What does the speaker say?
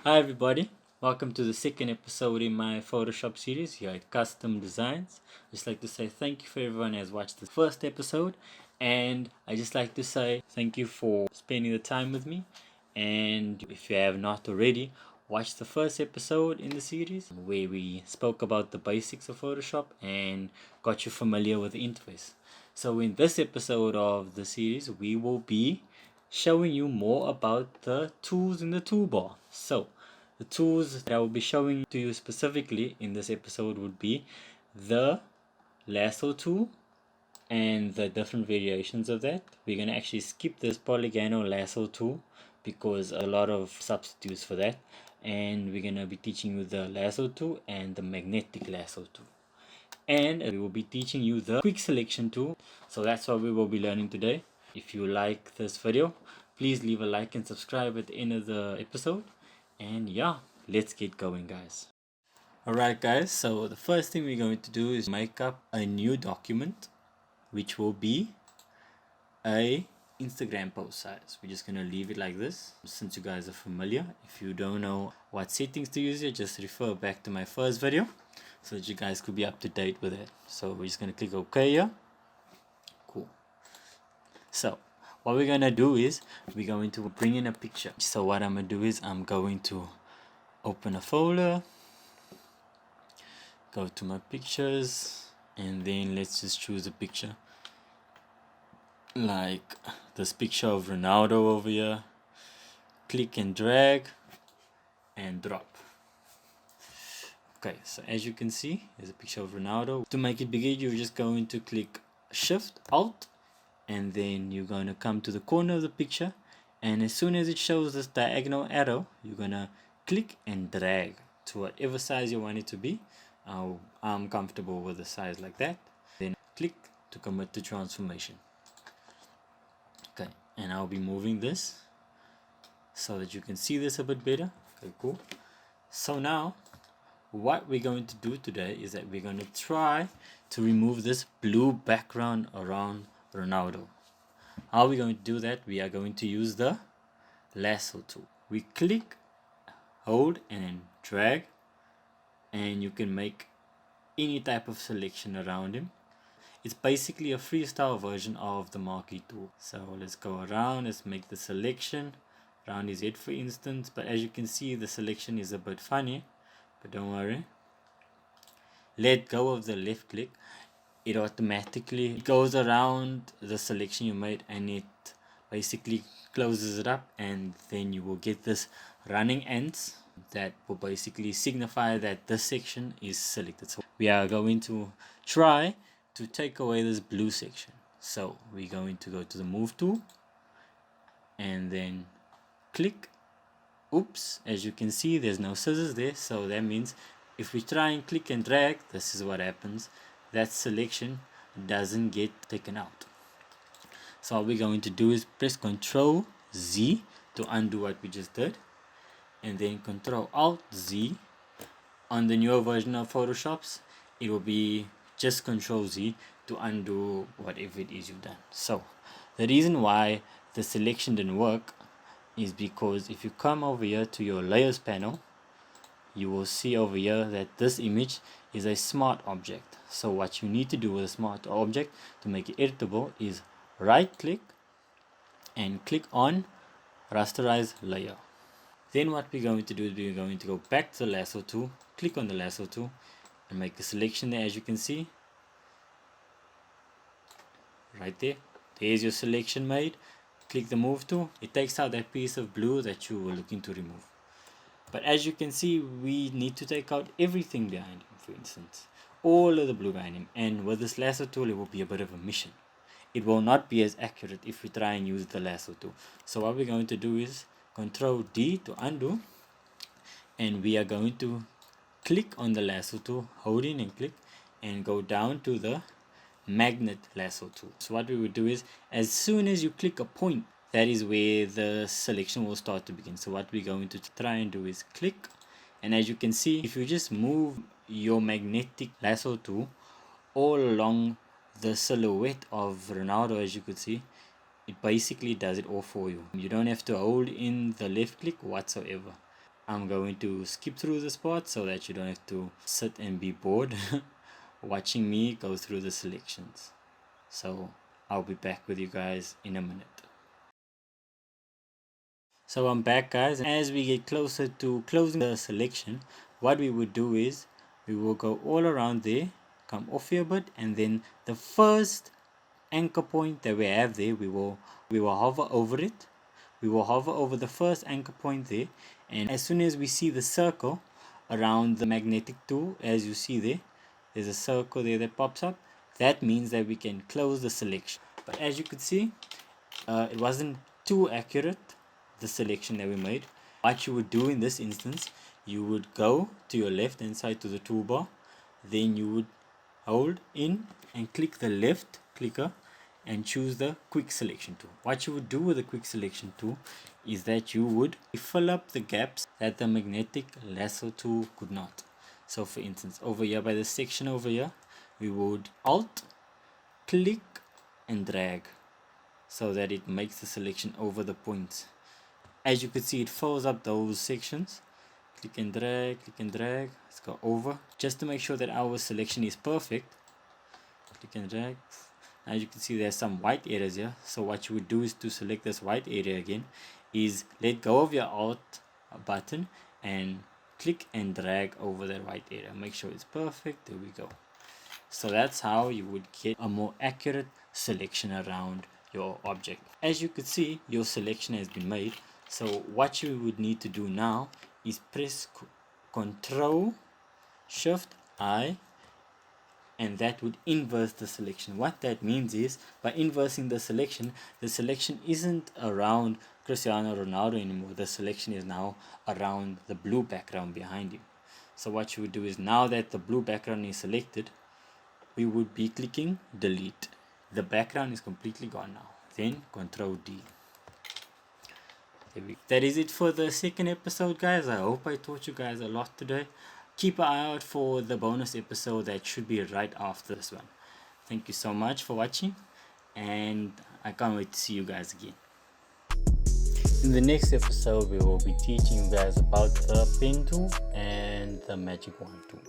Hi everybody, welcome to the second episode in my Photoshop series here at Custom Designs. I just like to say thank you for everyone who has watched the first episode, and I just like to say thank you for spending the time with me. And if you have not already, watch the first episode in the series where we spoke about the basics of Photoshop and got you familiar with the interface. So in this episode of the series, we will be showing you more about the tools in the toolbar. So the tools that I will be showing to you specifically in this episode would be the Lasso Tool and the different variations of that. We're going to actually skip this polygonal Lasso Tool because a lot of substitutes for that, and we're going to be teaching you the Lasso Tool and the magnetic Lasso Tool, and we will be teaching you the quick selection tool. So that's what we will be learning today. If you like this video, please leave a like and subscribe at the end of the episode. And yeah, let's get going, guys. Alright guys, so the first thing we're going to do is make up a new document, which will be a Instagram post size. We're just going to leave it like this since you guys are familiar. If you don't know what settings to use here, just refer back to my first video so that you guys could be up to date with it. So we're just going to click OK here. Cool. So what we're going to do is we're going to bring in a picture. So what I'm going to do is I'm going to open a folder, go to my pictures, and then let's just choose a picture like this picture of Ronaldo over here. Click and drag and drop. Okay, so as you can see, there's a picture of Ronaldo. To make it bigger, you're just going to click Shift Alt, and then you're going to come to the corner of the picture, and as soon as it shows this diagonal arrow, you're going to click and drag to whatever size you want it to be. I'm comfortable with a size like that. Then click to commit to transformation. Okay, and I'll be moving this so that you can see this a bit better. Okay, cool. So now what we're going to do today is that we're going to try to remove this blue background around Ronaldo. How are we going to do that? We are going to use the Lasso tool. We click, hold, and then drag, and you can make any type of selection around him. It's basically a freestyle version of the marquee tool. So let's go around, let's make the selection around his head, for instance. But as you can see, the selection is a bit funny, but don't worry. Let go of the left click. It automatically goes around the selection you made, and it basically closes it up, and then you will get this running ends that will basically signify that this section is selected. So we are going to try to take away this blue section. So we're going to go to the move tool and then click. Oops, as you can see, there's no scissors there, so that means if we try and click and drag, this is what happens. That selection doesn't get taken out. So what we're going to do is press Ctrl Z to undo what we just did, and then Ctrl Alt Z. On the newer version of Photoshops, it will be just Ctrl Z to undo whatever it is you've done. So the reason why the selection didn't work is because if you come over here to your layers panel, you will see over here that this image is a smart object. So what you need to do with a smart object to make it editable is right click and click on rasterize layer. Then what we're going to do is we're going to go back to the lasso tool, click on the lasso tool, and make a selection there. As you can see right there, there's your selection made. Click the move tool. It takes out that piece of blue that you were looking to remove. But as you can see, we need to take out everything behind him, for instance, all of the blue behind him. And with this lasso tool, it will be a bit of a mission. It will not be as accurate if we try and use the lasso tool. So what we're going to do is Ctrl D to undo, and we are going to click on the lasso tool, hold in and click, and go down to the magnet lasso tool. So what we would do is, as soon as you click a point, that is where the selection will start to begin. So what we're going to try and do is click, and as you can see, if you just move your magnetic lasso tool all along the silhouette of Ronaldo, as you could see, it basically does it all for you. You don't have to hold in the left click whatsoever. I'm going to skip through this part so that you don't have to sit and be bored watching me go through the selections. So I'll be back with you guys in a minute. So I'm back, guys. As we get closer to closing the selection, what we would do is we will go all around there, come off here a bit, and then the first anchor point that we have there, we will hover over it. We will hover over the first anchor point there, and as soon as we see the circle around the magnetic tool, as you see there's a circle there that pops up. That means that we can close the selection. But as you could see, it wasn't too accurate, the selection that we made. What you would do in this instance, you would go to your left hand side to the toolbar, then you would hold in and click the left clicker and choose the quick selection tool. What you would do with the quick selection tool is that you would fill up the gaps that the magnetic lasso tool could not. So for instance, over here by this section over here, we would alt, click and drag so that it makes the selection over the points. As you can see, it fills up those sections. Click and drag, let's go over just to make sure that our selection is perfect. Click and drag. As you can see, there's some white areas here, so what you would do is to select this white area again, is let go of your alt button and click and drag over that white area. Make sure it's perfect. There we go. So that's how you would get a more accurate selection around your object. As you could see, your selection has been made. So what you would need to do now is press Ctrl Shift I, and that would inverse the selection. What that means is, by inversing the selection isn't around Cristiano Ronaldo anymore. The selection is now around the blue background behind you. So what you would do is, now that the blue background is selected, we would be clicking delete. The background is completely gone now. Then Ctrl D. That is it for the second episode, guys. I hope I taught you guys a lot today. Keep an eye out for the bonus episode that should be right after this one. Thank you so much for watching, and I can't wait to see you guys again. In the next episode, we will be teaching you guys about the pen tool and the magic wand tool.